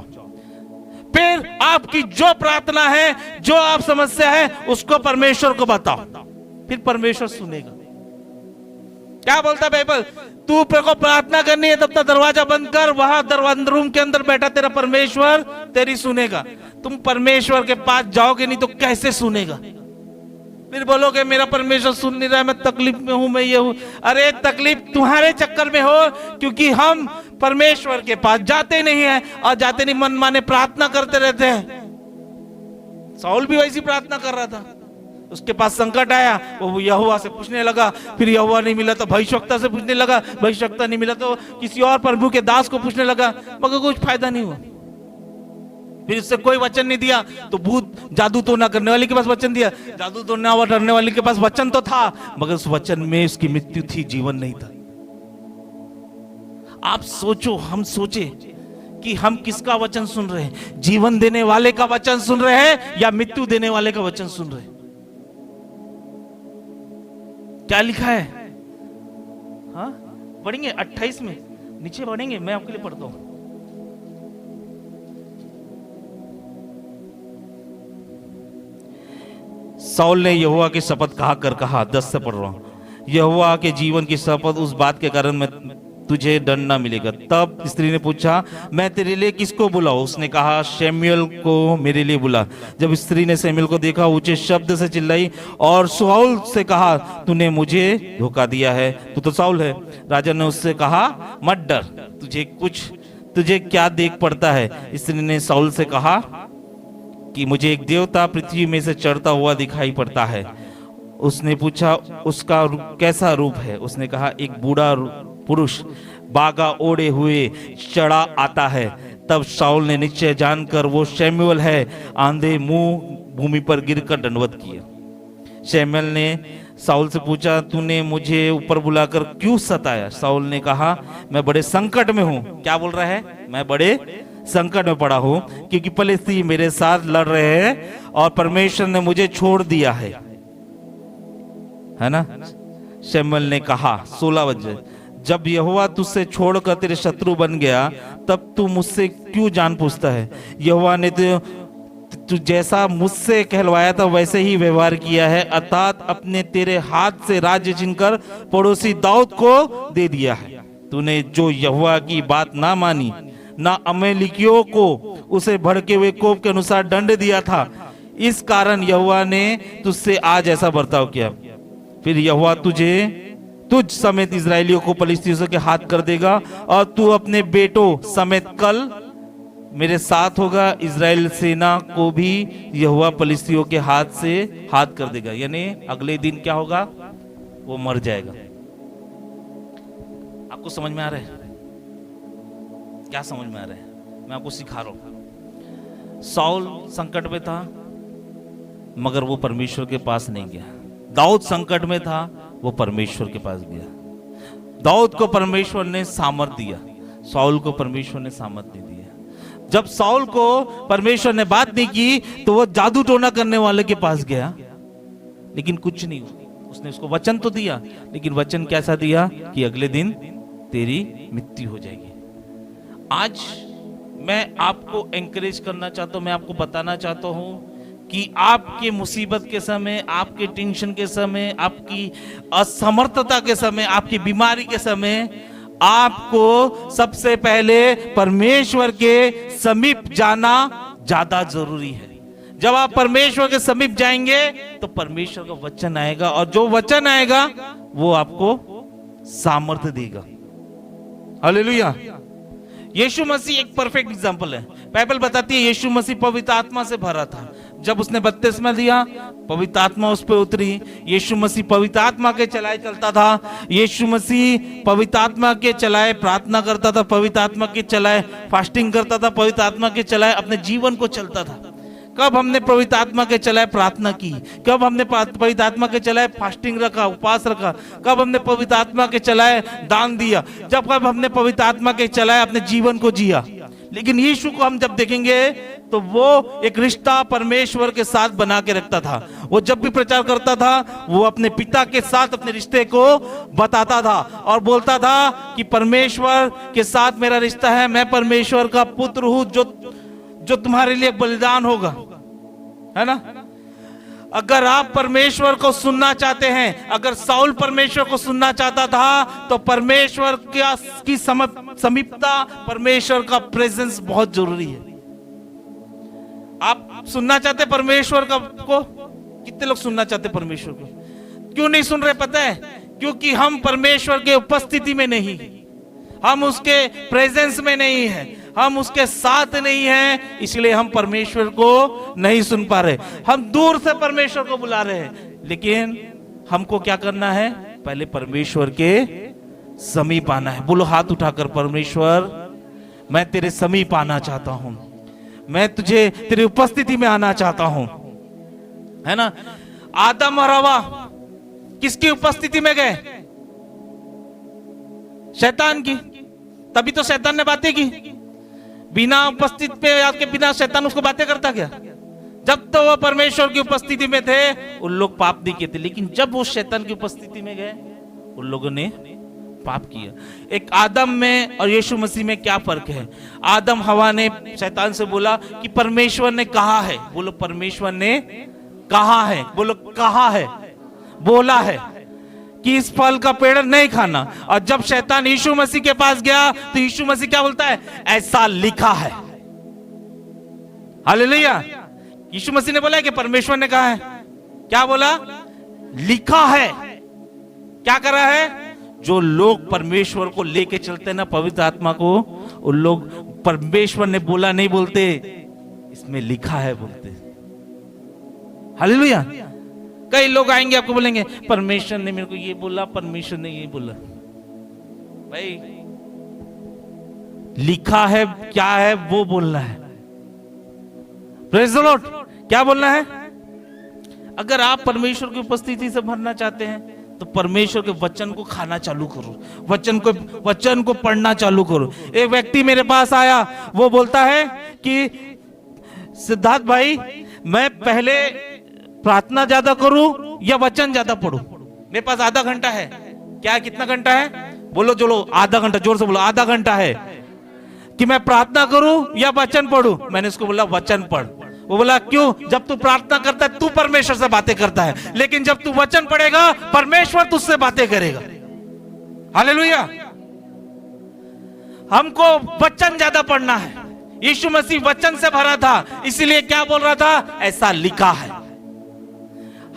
फिर आपकी जो प्रार्थना है, जो आप समस्या है, उसको परमेश्वर को बताओ, फिर परमेश्वर सुनेगा। क्या बोलता बाइबल? तू को प्रार्थना करनी है तब तक दरवाजा बंद कर, वहां दरवाजा रूम के अंदर बैठा तेरा परमेश्वर तेरी सुनेगा। तुम परमेश्वर के पास जाओगे नहीं तो कैसे सुनेगा? फिर बोलोगे मेरा परमेश्वर सुन नहीं रहा है, मैं तकलीफ में हूं, मैं ये हूं। अरे तकलीफ तुम्हारे चक्कर में हो, क्योंकि हम परमेश्वर के पास जाते नहीं है, और जाते नहीं मन माने प्रार्थना करते रहते हैं। साउल भी वैसी प्रार्थना कर रहा था। उसके पास संकट आया, वो यहोवा से पूछने लगा, फिर यहोवा नहीं मिला तो भविष्यवक्ता से पूछने लगा, भविष्यवक्ता नहीं मिला तो किसी और प्रभु के दास को पूछने लगा, मगर कुछ फायदा नहीं हुआ। फिर उससे कोई वचन नहीं दिया तो भूत जादू टोना करने वाले के पास वचन दिया। जादू टोना करने वाले के पास वचन तो था, मगर उस वचन में उसकी मृत्यु थी, जीवन नहीं था। आप सोचो, हम सोचे कि हम किसका वचन सुन रहे हैं, जीवन देने वाले का वचन सुन रहे हैं या मृत्यु देने वाले का वचन सुन रहे हैं। क्या लिखा है? हाँ, पढ़ेंगे 28 में, नीचे पढ़ेंगे, मैं आपके लिए पढ़ता हूं। साउल ने यहोवा की शपथ कहा 10 से पढ़ रहा हूं, यहोवा के जीवन की शपथ, उस बात के कारण मैं तुझे दंड ना मिलेगा। तब स्त्री ने पूछा, मैं तेरे लिए किसको बुलाऊं? उसने कहा, शमूएल को मेरे लिए बुला। जब स्त्री ने शमूएल को देखा, ऊंचे शब्द से चिल्लाई और साउल से कहा, तूने मुझे धोखा दिया है, तू तो साउल है। राजा ने उससे कहा, मत डर, तुझे क्या देख पड़ता है? स्त्री ने साउल से कहा कि मुझे एक देवता पृथ्वी में से चढ़ता हुआ दिखाई पड़ता है। उसने पूछा, उसका कैसा रूप है? उसने कहा, एक बूढ़ा पुरुष बागा ओढ़े हुए चढ़ा आता है। तब शाऊल ने निश्चय जानकर वो शमूएल है, आंधे मुंह भूमि पर गिरकर दंडवत किया। शमूएल ने शाऊल से पूछा, तूने मुझे ऊपर बुलाकर क्यों सताया? शाऊल ने कहा, मैं बड़े संकट में हूं। क्या बोल रहा है? मैं बड़े संकट में पड़ा हूं, क्योंकि फिलिस्ती मेरे साथ लड़ रहे हैं और परमेश्वर ने मुझे छोड़ दिया है ना। शमूएल ने कहा, 16 वचन, जब यहोवा तुझसे छोड़कर तेरे शत्रु बन गया, तब तू मुझसे क्यों जान पूछता है? यहोवा ने तू जैसा मुझसे कहलवाया था वैसे ही व्यवहार किया है, अर्थात अपने तेरे हाथ से राज्य छीनकर पड़ोसी दाऊद को दे दिया है। तूने जो यहोवा की बात ना मानी, ना अमेलिकियों को उसे भड़के हुए कोप के अनुसार दंड दिया था, इस कारण यहोवा ने तुझसे आज ऐसा बर्ताव किया। फिर यहोवा तुझ समेत इजरायलियों को फिलिस्तीयों के हाथ कर देगा और तू अपने बेटों समेत कल मेरे साथ होगा। इजराइल सेना को भी यहोवा फिलिस्तीयों के हाथ कर देगा। यानी अगले दिन क्या होगा? वो मर जाएगा। आपको समझ में आ रहा है? क्या समझ में आ रहा है? मैं आपको सिखा रहा हूं। साउल संकट में था मगर वो परमेश्वर के पास नहीं गया। दाऊद संकट में था, वो परमेश्वर के पास गया। दाऊद को परमेश्वर ने सामर्थ दिया, साउल को परमेश्वर ने सामर्थ नहीं दिया। जब साउल को परमेश्वर ने बात नहीं की तो वो जादू टोना करने वाले के पास गया, लेकिन कुछ नहीं हुआ। उसने उसको वचन तो दिया, लेकिन वचन कैसा दिया कि अगले दिन तेरी मृत्यु हो जाएगी। आज मैं आपको एनकरेज करना चाहता हूं, मैं आपको बताना चाहता हूं कि आपके मुसीबत के समय, आपके टेंशन के समय, आपकी असमर्थता के समय, आपकी बीमारी के समय आपको सबसे पहले परमेश्वर के समीप जाना ज्यादा जरूरी है। जब आप परमेश्वर के समीप जाएंगे तो परमेश्वर का वचन आएगा, और जो वचन आएगा वो आपको सामर्थ्य देगा। हालेलुया। यीशु मसीह एक परफेक्ट एग्जांपल है। बाइबल बताती है यीशु मसीह पवित्र आत्मा से भरा था। जब उसने बपतिस्मा दिया, पवित्र आत्मा उस पर उतरी। यीशु मसीह पवित्र आत्मा के चलाए चलता था। यीशु मसीह पवित्र आत्मा के चलाए प्रार्थना करता था, पवित्र आत्मा के चलाए फास्टिंग करता था, पवित्र आत्मा के चलाए अपने जीवन को चलता था। कब हमने पवित्र आत्मा के चलाए प्रार्थना की? कब हमने पवित्र आत्मा के चलाए फास्टिंग रखा, उपवास रखा? कब हमने पवित्र आत्मा के चलाए दान दिया? जब कब हमने पवित्र आत्मा के चलाए अपने जीवन को जिया। लेकिन यीशु को हम जब देखेंगे तो वो एक रिश्ता परमेश्वर के साथ बना के रखता था। वो जब भी प्रचार करता था वो अपने पिता के साथ अपने रिश्ते को बताता था और बोलता था कि परमेश्वर के साथ मेरा रिश्ता है, मैं परमेश्वर का पुत्र हूं जो तुम्हारे लिए बलिदान होगा, है ना। अगर आप परमेश्वर को सुनना चाहते हैं, अगर साउल परमेश्वर को सुनना चाहता था तो परमेश्वर की समीपता, परमेश्वर का प्रेजेंस बहुत जरूरी है। आप सुनना चाहते परमेश्वर को? कितने लोग सुनना चाहते परमेश्वर को? क्यों नहीं सुन रहे पता है? क्योंकि हम परमेश्वर के उपस्थिति में नहीं, हम उसके प्रेजेंस में नहीं है, हम उसके साथ नहीं हैं, इसलिए हम परमेश्वर को नहीं सुन पा रहे। हम दूर से परमेश्वर को बुला रहे हैं, लेकिन हमको क्या करना है? पहले परमेश्वर के समीप आना है। बोलो हाथ उठाकर, परमेश्वर मैं तेरे समीप आना चाहता हूं, मैं तुझे तेरी उपस्थिति में आना चाहता हूं, है ना। आदम और हवा किसकी उपस्थिति में गए? शैतान की। तभी तो शैतान ने बातें की। बिना उपस्थित पे आपके बिना शैतान उसको बातें करता क्या? जब तो वो परमेश्वर की उपस्थिति में थे उन लोग पाप नहीं किए थे, लेकिन जब वो शैतान की उपस्थिति में गए उन लोगों ने पाप किया। एक आदम में और यीशु मसीह में क्या फर्क है? आदम हवा ने शैतान से बोला कि परमेश्वर ने कहा है, बोलो परमेश्वर ने कहा है, बोलो कहा है, बोला है कि इस फल का पेड़ नहीं खाना। और जब शैतान यीशु मसीह के पास गया तो यीशु मसीह क्या बोलता है? ऐसा लिखा है। हालेलुया। यीशु मसीह ने बोला है कि परमेश्वर ने कहा है। क्या बोला? लिखा है। क्या कर रहा है? जो लोग परमेश्वर को लेके चलते हैं ना, पवित्र आत्मा को, उन लोग परमेश्वर ने बोला नहीं बोलते, इसमें लिखा है बोलते। हालेलुया। कई लोग आएंगे आपको बोलेंगे परमेश्वर ने मेरे को ये बोला, परमेश्वर ने ये बोला। भाई लिखा है क्या है वो बोलना है। Praise the Lord. क्या बोलना है? अगर आप परमेश्वर की उपस्थिति से भरना चाहते हैं तो परमेश्वर के वचन को खाना चालू करो, वचन को पढ़ना चालू करो। एक व्यक्ति मेरे पास आया, वो बोलता है कि सिद्धार्थ भाई, मैं पहले प्रार्थना ज्यादा करूं या वचन ज्यादा पढ़ूं? मेरे पास आधा घंटा है। क्या, कितना घंटा है? बोलो जोलो, आधा घंटा, जोर से बोलो, आधा घंटा है कि मैं प्रार्थना करूं या वचन पढ़ूं? मैंने उसको बोला वचन पढ़। वो बोला क्यों? जब तू प्रार्थना करता है तू परमेश्वर से बातें करता है, लेकिन जब तू वचन पढ़ेगा परमेश्वर तुझसे बातें करेगा। हालेलुया। हमको वचन ज्यादा पढ़ना है। यीशु मसीह वचन से भरा था, इसीलिए क्या बोल रहा था? ऐसा लिखा है।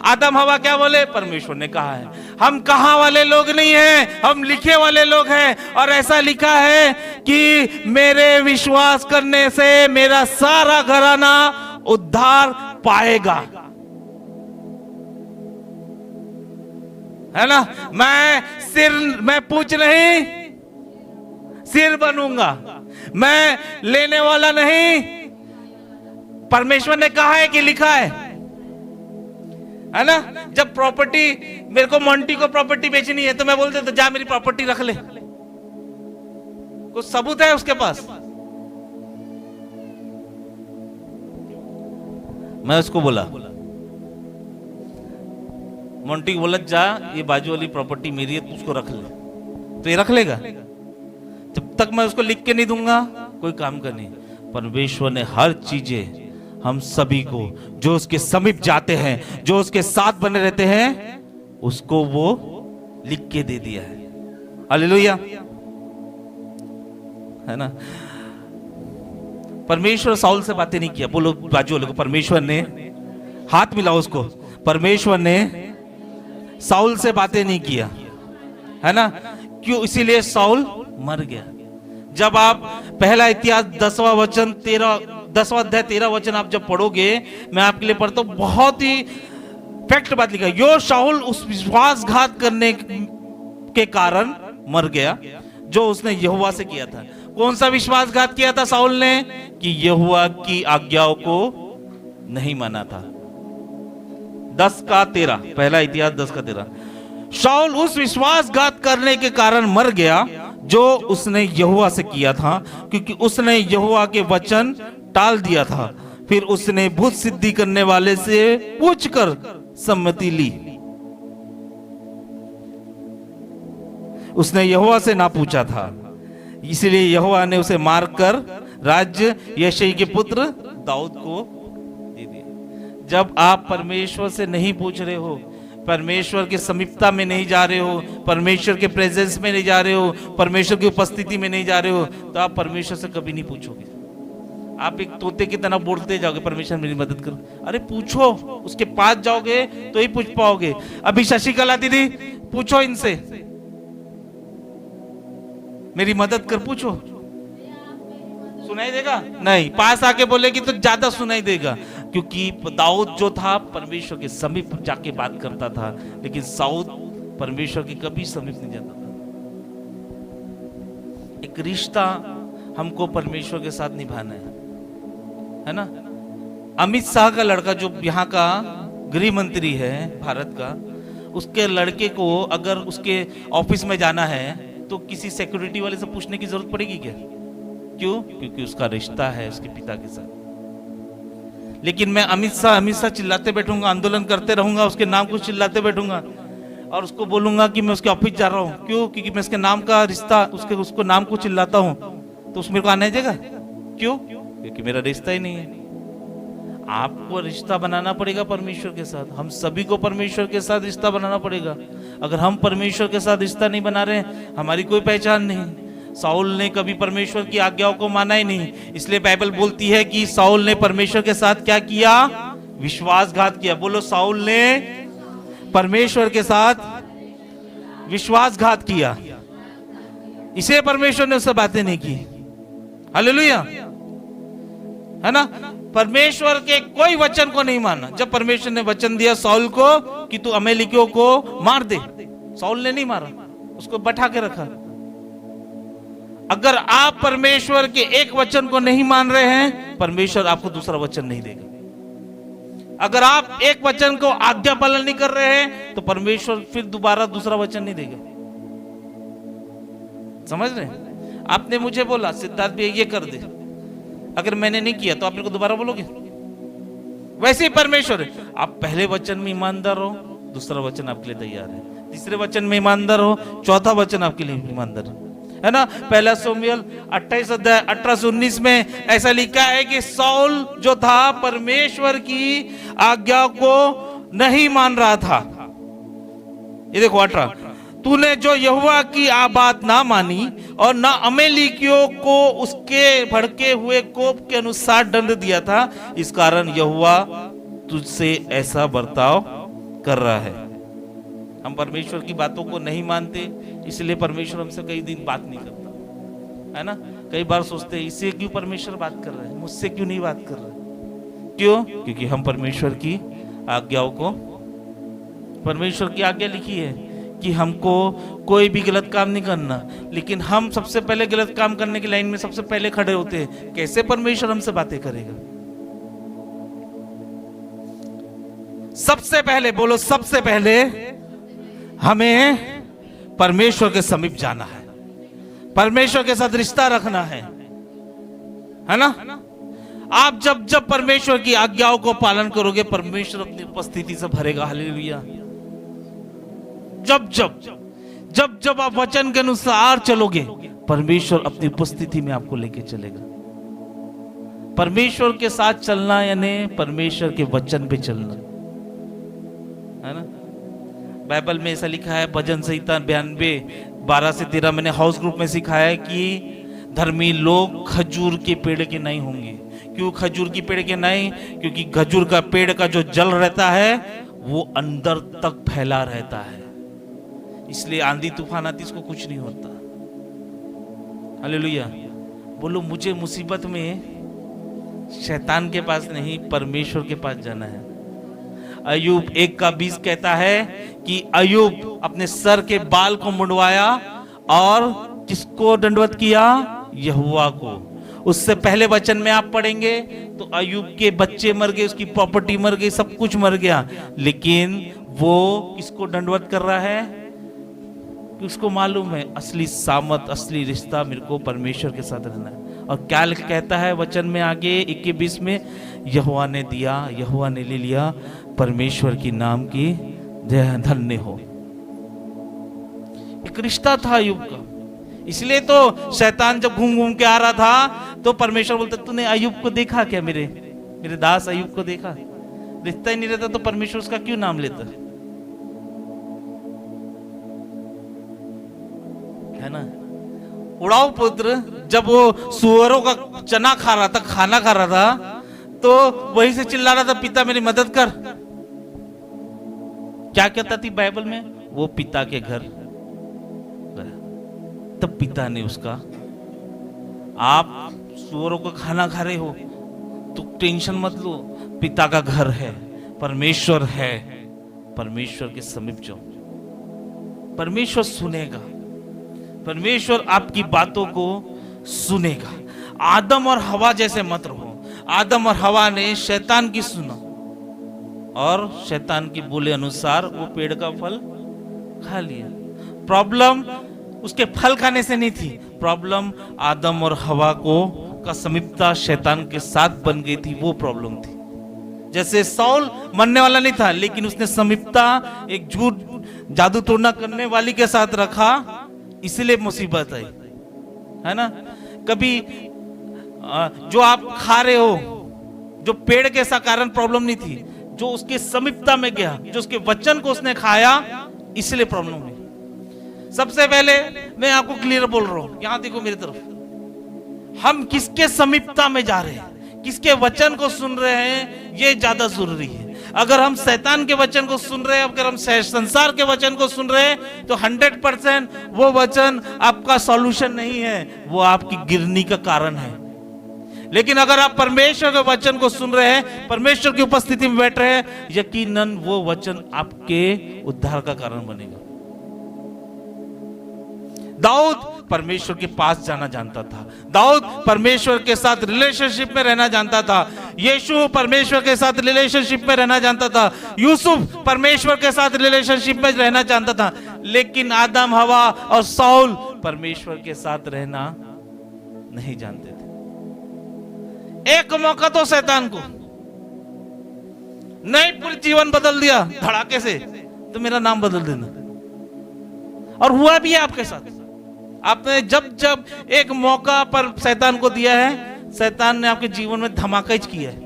आदम हवा क्या बोले? परमेश्वर ने कहा है। हम कहा वाले लोग नहीं हैं, हम लिखे वाले लोग हैं। और ऐसा लिखा है कि मेरे विश्वास करने से मेरा सारा घराना उद्धार पाएगा। है ना? मैं पूछ नहीं, सिर बनूंगा। मैं लेने वाला नहीं, परमेश्वर ने कहा है कि लिखा है ना? जब प्रॉपर्टी, मेरे को मोंटी को प्रॉपर्टी बेचनी है तो मैं बोलते तो जा मेरी प्रॉपर्टी रख ले। कुछ सबूत है उसके पास? मैं उसको बोला, मोंटी को बोला जा ये बाजू वाली प्रॉपर्टी मेरी है, तू उसको रख ले। तो ये रख लेगा? जब तक मैं उसको लिख के नहीं दूंगा कोई काम का नहीं। परमेश्वर ने हर चीजें हम सभी को, जो उसके समीप जाते हैं, जो उसके साथ बने रहते हैं, उसको वो लिख के दे दिया है। हालेलुया। है ना? परमेश्वर साउल से बातें नहीं किया। बोलो बाजू वाले को, परमेश्वर ने, हाथ मिलाओ उसको, परमेश्वर ने साउल से बातें नहीं किया। है ना? क्यों? इसीलिए साउल मर गया। जब आप पहला इतिहास 10वां अध्याय 13 वचन आप जब पढ़ोगे, मैं आपके लिए पढ़ता हूं, बहुत ही फैक्ट बात लिखा। यो शाऊल उस विश्वासघात करने के कारण मर गया जो उसने यहोवा से किया था। कौन सा विश्वासघात किया था शाऊल ने? कि यहोवा की आज्ञाओं को नहीं माना था। 10:13, पहला इतिहास 10:13। शाऊल उस विश्वासघात करने के कारण मर गया जो उसने यहोवा से किया था, क्योंकि उसने यहोवा के वचन टाल दिया था। फिर उसने भूत सिद्धि करने वाले से पूछकर सम्मति ली। उसने यहोवा से ना पूछा था, इसलिए यहोवा ने उसे मारकर राज्य यिशै के पुत्र दाऊद को दे दिया। जब आप परमेश्वर से नहीं पूछ रहे हो, परमेश्वर के समीपता में नहीं जा रहे हो, परमेश्वर के प्रेजेंस में नहीं जा रहे हो, परमेश्वर की उपस्थिति में नहीं जा रहे हो, तो आप परमेश्वर से कभी नहीं पूछोगे। आप एक तोते की तरह बोलते जाओगे, परमेश्वर मेरी मदद करो। अरे पूछो, उसके पास जाओगे तो ही पूछ पाओगे। अभी शशिकला दीदी, पूछो इनसे, मेरी मदद कर, पूछो, सुनाई देगा? नहीं। पास आके बोलेगी तो ज्यादा सुनाई देगा, क्योंकि दाऊद जो था परमेश्वर के समीप जाके बात करता था, लेकिन साउल परमेश्वर के कभी समीप नहीं जाता था। एक रिश्ता हमको परमेश्वर के साथ निभाना है ना? अमित शाह का लड़का, जो यहाँ का गृह मंत्री है भारत का, उसके लड़के को अगर उसके ऑफिस में जाना है तो किसी सिक्योरिटी वाले से पूछने की जरूरत पड़ेगी क्या? क्यों? क्योंकि उसका रिश्ता है उसके पिता के साथ। लेकिन मैं अमित शाह चिल्लाते बैठूंगा, आंदोलन करते रहूंगा, उसके नाम को चिल्लाते बैठूंगा और उसको बोलूंगा कि मैं उसके ऑफिस जा रहा हूं, क्यों? क्योंकि मैं उसके नाम का रिश्ता, उसको नाम को चिल्लाता हूं, तो उसमें को आने देगा? क्यों? क्योंकि मेरा रिश्ता ही नहीं है। आपको रिश्ता बनाना पड़ेगा परमेश्वर के साथ। हम सभी को परमेश्वर के साथ रिश्ता बनाना पड़ेगा। अगर हम परमेश्वर के साथ रिश्ता नहीं बना रहे, हमारी कोई पहचान नहीं। साउल ने कभी परमेश्वर की आज्ञाओं को माना ही नहीं, इसलिए बाइबल बोलती है कि साउल ने परमेश्वर के साथ क्या किया? विश्वासघात किया। बोलो, साउल ने परमेश्वर के साथ विश्वासघात किया, इसे परमेश्वर ने उससे बातें नहीं की। हालेलुया, है ना? परमेश्वर के कोई वचन को नहीं माना। जब परमेश्वर ने वचन दिया साउल को कि तू अमेलिकियों को मार दे, साउल ने नहीं मारा, उसको बैठा के रखा। अगर आप परमेश्वर के एक वचन को नहीं मान रहे हैं, परमेश्वर आपको दूसरा वचन नहीं देगा। अगर आप एक वचन को आज्ञा पालन नहीं कर रहे हैं, तो परमेश्वर फिर दोबारा दूसरा वचन नहीं देगा। समझ रहे हैं? आपने मुझे बोला सिद्धार्थ भी ये कर दे, अगर मैंने नहीं किया तो आप मेरे को दोबारा बोलोगे? वैसे ही परमेश्वर है। आप पहले वचन में ईमानदार हो, दूसरा वचन आपके लिए तैयार है। तीसरे वचन में ईमानदार हो, चौथा वचन आपके लिए ईमानदार है ना? पहला शमूएल 28 अध्याय 18 से 19 में ऐसा लिखा है कि साउल जो था परमेश्वर की आज्ञा को नहीं मान रहा था। ये देखो 18, तूने जो यहोवा की बात ना मानी और ना अमेलिकियों को उसके भड़के हुए कोप के अनुसार दंड दिया था, इस कारण यहोवा तुझसे ऐसा बर्ताव कर रहा है। हम परमेश्वर की बातों को नहीं मानते, इसलिए परमेश्वर हमसे कई दिन बात नहीं करता, है ना? कई बार सोचते हैं इससे क्यों परमेश्वर बात कर रहे हैं, मुझसे क्यों नहीं बात कर रहे? क्यों? क्योंकि हम परमेश्वर की आज्ञाओं को, परमेश्वर की आज्ञा लिखी है कि हमको कोई भी गलत काम नहीं करना, लेकिन हम सबसे पहले गलत काम करने की लाइन में सबसे पहले खड़े होते हैं। कैसे परमेश्वर हमसे बातें करेगा? सबसे पहले, बोलो, सबसे पहले हमें परमेश्वर के समीप जाना है, परमेश्वर के साथ रिश्ता रखना है ना? आप जब जब परमेश्वर की आज्ञाओं को पालन करोगे, परमेश्वर अपनी उपस्थिति से भरेगा। हालेलुया। जब जब आप वचन के अनुसार चलोगे, परमेश्वर अपनी उपस्थिति में आपको लेके चलेगा। परमेश्वर के साथ चलना यानी परमेश्वर के वचन पे चलना, है ना? बाइबल में ऐसा लिखा है, भजन संहिता 92 12 से 13 मैंने हाउस ग्रुप में सिखाया है कि धर्मी लोग खजूर के पेड़ के नहीं होंगे। क्यों खजूर की पेड़ के नहीं? क्योंकि खजूर का पेड़ का जो जल रहता है वो अंदर तक फैला रहता है, इसलिए आंधी तूफान आती इसको कुछ नहीं होता। हालेलुया। बोलो, मुझे मुसीबत में शैतान के पास नहीं, परमेश्वर के पास जाना है। अय्यूब 1:20 कहता है कि अय्यूब अपने सर के बाल को मुंडवाया और किसको दंडवत किया? यहोवा को। उससे पहले वचन में आप पढ़ेंगे तो अय्यूब के बच्चे मर गए, उसकी प्रॉपर्टी मर गई, सब कुछ मर गया, लेकिन वो किसको दंडवत कर रहा है? उसको मालूम है असली सामत, असली रिश्ता मेरे को परमेश्वर के साथ रहना है। और क्या कहता है वचन में आगे 21 में? यहोवा ने दिया, यहोवा ने ले लिया, परमेश्वर की नाम की धन्य हो। एक रिश्ता था अय्यूब का, इसलिए तो शैतान जब घूम घूम के आ रहा था तो परमेश्वर बोलता, तूने अय्यूब को देखा क्या? मेरे दास अय्यूब को देखा? रिश्ता ही नहीं रहता तो परमेश्वर उसका क्यों नाम लेता है ना? उड़ाऊ पुत्र जब वो सुअरों का चना खा रहा था, खाना खा रहा था, तो वही से चिल्ला रहा था, पिता मेरी मदद कर। क्या कहता थी बाइबल में? वो पिता के घर गया, तब पिता ने उसका, आप सुअरों का खाना खा रहे हो तो टेंशन मत लो, पिता का घर है, परमेश्वर है, परमेश्वर के समीप जाओ, परमेश्वर सुनेगा, परमेश्वर आपकी बातों को सुनेगा। आदम और हवा जैसे मत रहो। आदम और हवा ने शैतान की सुना और शैतान की बोले अनुसार वो पेड़ का फल खा लिया। प्रॉब्लम उसके फल खाने से नहीं थी। प्रॉब्लम आदम और हवा को का समीपता शैतान के साथ बन गई थी, वो प्रॉब्लम थी। जैसे साउल मरने वाला नहीं था, लेकिन उसने समीपता एक झूठ जादू टोना करने वाली के साथ रखा, इसलिए मुसीबत आई, है ना। कभी जो आप खा रहे हो, जो पेड़ के सा कारण प्रॉब्लम नहीं थी, जो उसके समीपता में गया, जो उसके वचन को उसने खाया, इसलिए प्रॉब्लम हुई। सबसे पहले मैं आपको क्लियर बोल रहा हूं, यहां देखो मेरी तरफ, हम किसके समीपता में जा रहे हैं, किसके वचन को सुन रहे हैं, ये ज्यादा जरूरी है। अगर हम शैतान के वचन को सुन रहे हैं, अगर हम संसार के वचन को सुन रहे हैं, तो 100% वो वचन आपका सॉल्यूशन नहीं है, वो आपकी गिरनी का कारण है। लेकिन अगर आप परमेश्वर के वचन को सुन रहे हैं, परमेश्वर की उपस्थिति में बैठ रहे हैं, यकीनन वो वचन आपके उद्धार का कारण बनेगा। दाऊद परमेश्वर के पास जाना जानता था, दाऊद परमेश्वर के साथ रिलेशनशिप में रहना जानता था, यीशु परमेश्वर के साथ रिलेशनशिप में रहना जानता था, यूसुफ परमेश्वर के साथ रिलेशनशिप में रहना जानता था। लेकिन आदम, हवा और साउल परमेश्वर के साथ रहना नहीं जानते थे। एक मौका तो शैतान को नहीं, पूरी जीवन बदल दिया धड़ाके से, तो मेरा नाम बदल देना। और हुआ भी है आपके साथ। आपने जब जब एक मौका पर शैतान को दिया है, शैतान ने आपके जीवन में धमाका किया है।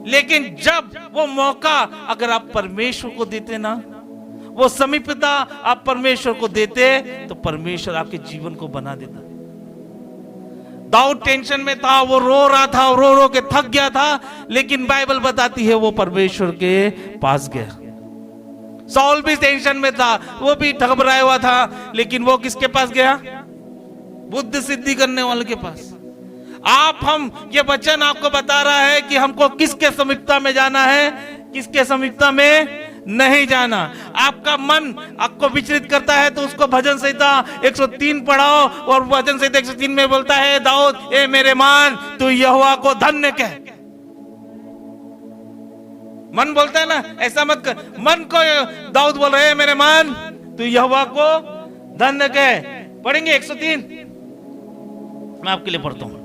लेकिन जब वो मौका अगर आप परमेश्वर को देते ना, वो समीपता आप परमेश्वर को देते, तो परमेश्वर आपके जीवन को बना देता। दाऊद टेंशन में था, वो रो रहा था, रो रो के थक गया था, लेकिन बाइबल बताती है वो परमेश्वर के पास गया। साउल भी टेंशन में था, वो भी घबराया हुआ था, लेकिन वो किसके पास गया? बुद्धि सिद्धि करने वाले के पास। हम ये वचन आपको बता रहा है कि हमको किसके समीपता में जाना है, किसके समीपता में नहीं जाना। आपका मन आपको विचलित करता है, तो उसको भजन संहिता 103 पढ़ाओ, और भजन संहिता 103 में बोलता है, दाऊद ए मेरे मन, तू यहोवा को धन्य कह। मन बोलता है ना, ऐसा मत कर। मन को दाऊद बोल रहे हैं, मेरे मन तू यहोवा को धन्य कह। पढ़ेंगे 103, मैं आपके लिए पढ़ता हूं।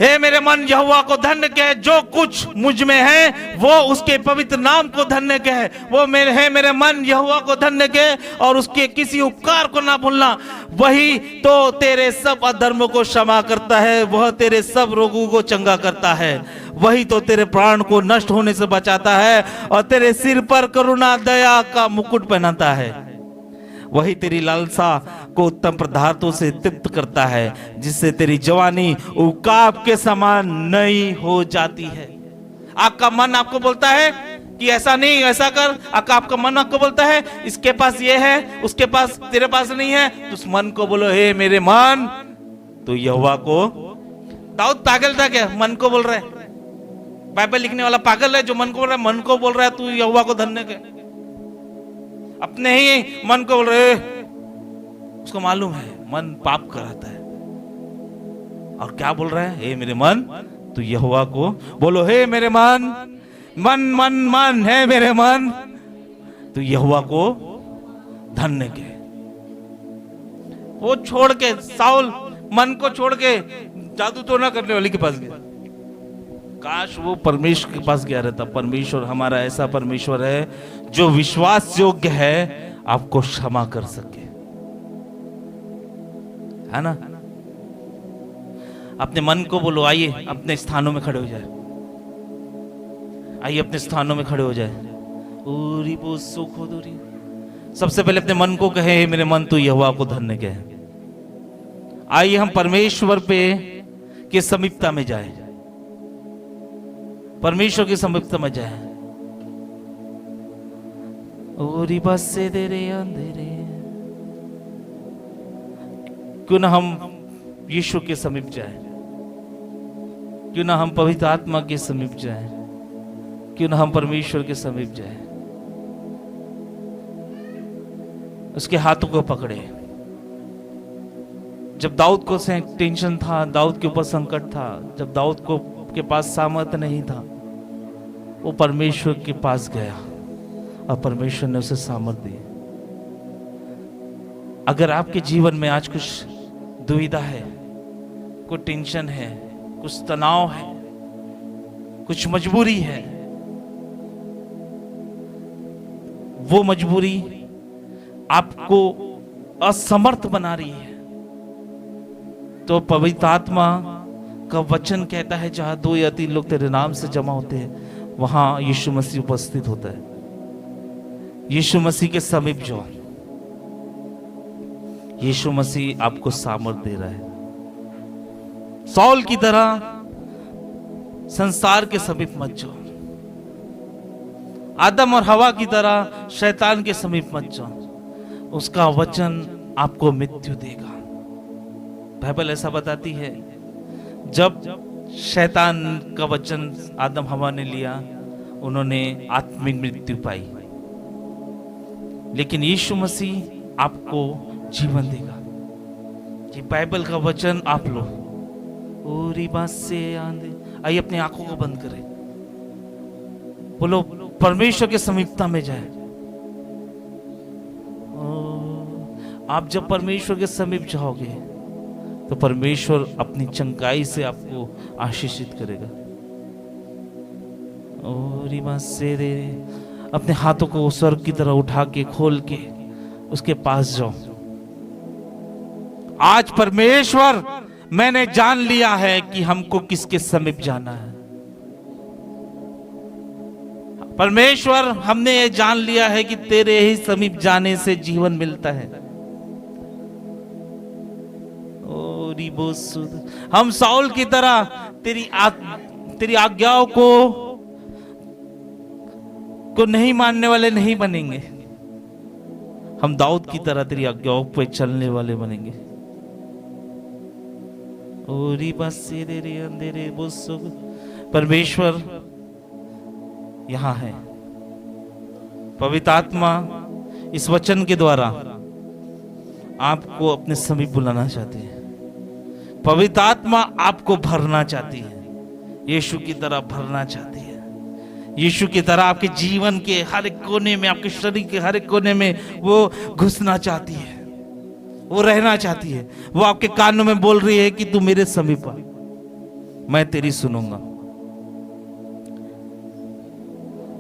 हे मेरे मन यहोवा को धन्य कह, जो कुछ मुझ में है वो उसके पवित्र नाम को धन्य कह। वो मेरे मन यहोवा को धन्य कह, और उसके किसी उपकार को ना भूलना। वही तो तेरे सब अधर्मों को क्षमा करता है, वह तेरे सब रोगों को चंगा करता है। वही तो तेरे प्राण को नष्ट होने से बचाता है, और तेरे सिर पर करुणा दया का मुकुट पहनाता है। वही तेरी लालसा को उत्तम पदार्थों से तृप्त करता है, जिससे तेरी जवानी उकाब के समान नई हो जाती है। आपका मन आपको बोलता है कि ऐसा नहीं, ऐसा कर। आपका मन आपको बोलता है इसके पास ये है, उसके पास, तेरे पास नहीं है, तो उस मन को बोलो, हे मेरे मन तू यहोवा को। दाऊद पागल था क्या? मन को बोल रहा है। बाइबल लिखने वाला पागल है जो मन को बोल रहा है। मन को बोल रहा है तू यहोवा को धन्य कह, अपने ही मन को बोल रहे। उसको मालूम है मन पाप कराता है, और क्या बोल रहा है? हे मेरे मन तू यहोवा को बोलो, हे मेरे मन, मन मन मन, है मेरे मन तू यहोवा को धन्य कह। वो छोड़ के साउल मन को छोड़ के जादू टोना करने वाले के पास गया। काश वो परमेश्वर के पास गया रहता। परमेश्वर हमारा ऐसा परमेश्वर है जो विश्वास योग्य है, आपको क्षमा कर सके, है ना। अपने मन को बोलो, आइए अपने स्थानों में खड़े हो जाए, आइए अपने स्थानों में खड़े हो जाए। ओरी वो सुख दूरी। सबसे पहले अपने मन को कहे, मेरे मन तू यहोवा को धन्य कहे। आइए हम परमेश्वर पे के समीपता में जाए, परमेश्वर की समीपता में जाए। ओरी बस से दे रे अंधेरे। क्यों ना हम यीशु के समीप जाए, क्यों ना हम पवित्र आत्मा के समीप जाए, क्यों ना हम परमेश्वर के समीप जाए, उसके हाथों को पकड़े। जब दाऊद को टेंशन था, दाऊद के ऊपर संकट था, जब दाऊद को के पास सामर्थ नहीं था, वो परमेश्वर के पास गया, और परमेश्वर ने उसे सामर्थ दी। अगर आपके जीवन में आज कुछ दुविधा है, कुछ टेंशन है, कुछ तनाव है, कुछ मजबूरी है, वो मजबूरी आपको असमर्थ बना रही है, तो पवित्र आत्मा का वचन कहता है जहां 2 या 3 लोग तेरे नाम से जमा होते हैं वहां यीशु मसीह उपस्थित होता है। यीशु मसीह के समीप जाओ, यीशु मसीह आपको सामर्थ दे रहा है। सौल की तरह संसार के समीप मत जाओ, आदम और हवा की तरह शैतान के समीप मत जाओ, उसका वचन आपको मृत्यु देगा। बाइबल ऐसा बताती है, जब शैतान का वचन आदम हवा ने लिया उन्होंने आत्मिक मृत्यु पाई, लेकिन यीशु मसीह आपको जीवन देगा। ये बाइबल का वचन आप लो। पूरी बात से आंधे, आइए अपनी आंखों को बंद करें, बोलो परमेश्वर के समीपता में जाए। आप जब परमेश्वर के समीप जाओगे तो परमेश्वर अपनी चंगाई से आपको आशीषित करेगा। और बात से अपने हाथों को स्वर्ग की तरह उठा के खोल के उसके पास जाओ। आज परमेश्वर, मैंने जान लिया है कि हमको किसके समीप जाना है। परमेश्वर, हमने ये जान लिया है कि तेरे ही समीप जाने से जीवन मिलता है। हम साउल की तरह तेरी आज्ञाओं को नहीं मानने वाले नहीं बनेंगे, हम दाऊद की तरह तेरी आज्ञाओं पे चलने वाले बनेंगे। परमेश्वर यहां है। पवित्र आत्मा इस वचन के द्वारा आपको अपने समीप बुलाना चाहती है। पवित्र आत्मा आपको भरना चाहती है, यीशु की तरह भरना चाहती है। यीशु की तरह आपके जीवन के हर एक कोने में, आपके शरीर के हर एक कोने में वो घुसना चाहती है, वो रहना चाहती है। वो आपके कानों में बोल रही है कि तू मेरे समीप आ, मैं तेरी सुनूंगा,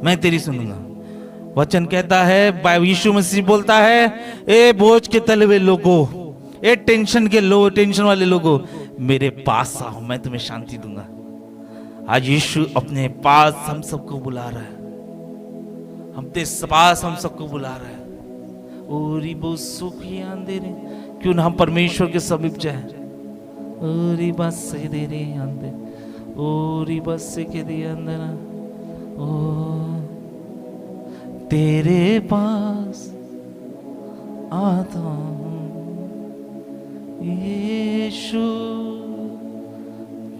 मैं तेरी सुनूंगा। वचन कहता है, यीशु मसीह बोलता है, ए बोझ के तले हुए लोगों, ए टेंशन वाले लोगों, मेरे पास आओ, मैं तुम्हें शांति दूंगा। आज यीशु अपने पास हम सबको बुला रहा है, अपने पास हम सबको बुला रहा है। ओरी वो सुखी अंधेरे, क्यों ना हम परमेश्वर के समीप जाए। ओरी बस से दे रे अंधे, ओरी बस से के दे अंधेरा, ओ तेरे पास आता हूं यीशु,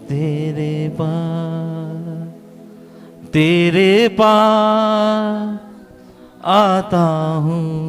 तेरे पास आता हूं